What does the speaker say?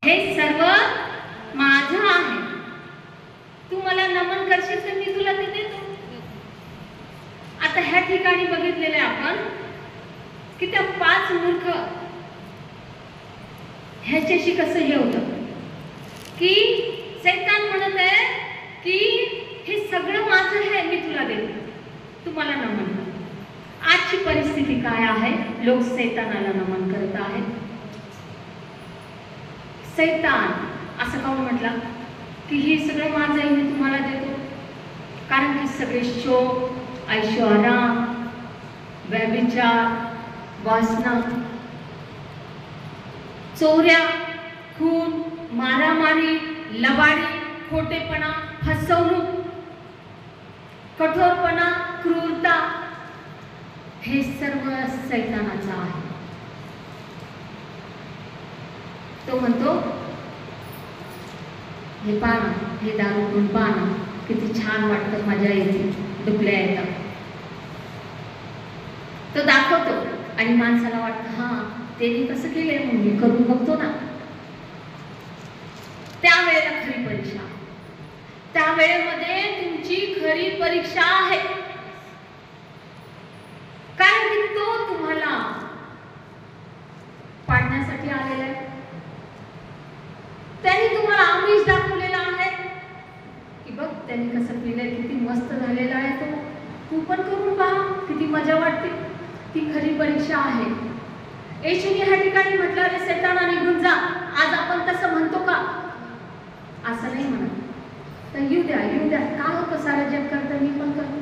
हे सर्व माझं आहे. तू मला नमन करशील तर मी तुला ते देतो. आता ह्या ठिकाणी बघितलेले आपण की त्या 5 मूर्ख ह्याच्याशी कसं हे होतं की शैतान म्हणत आहे की हे सगळं माझं आहे, मी तुला देतो, तू मला नमन कर. आजची परिस्थिती काय आहे? लोक शैतानाला नमन करत आहेत. शैतान असं काऊन म्हटलं की हे सगळं माझं आहे, मी तुम्हाला देतो? कारण की सगळे शोक, ऐशोआराम, व्यभिचार, वासना, चोऱ्या, खून, मारामारी, लबाडी, खोटेपणा, फसवणूक, कठोरपणा, क्रूरता, हे सर्व शैतानाचं आहे. तो म्हणतो हे पाना, हे दारू पिऊन पाना, किती छान वाटतं, मजा येते, डुकल्या येतात. तो दाखवतो आणि माणसाला वाटतं हा त्यांनी कसं केलंय, मग मी करून बघतो ना. त्यावेळेला खरी परीक्षा, त्या वेळेमध्ये तुमची खरी परीक्षा आहे. कारण की तो तुम्हाला पाडण्यासाठी आलेला आहे. त्यांनी तुम्हाला आमिष दाखवलेला आहे की बघ त्यांनी कसं पिलंय, किती मस्त झालेला आहे तो, तू पण करून पहा, किती मजा वाटते. ती खरी परीक्षा आहे. येशूने ह्या ठिकाणी म्हटलं रे शैताना निघून जा. आज आपण तसं म्हणतो का? असं नाही म्हणत. तर येऊ द्या, काय होतं, सारं जग करतं, मी पण करतो.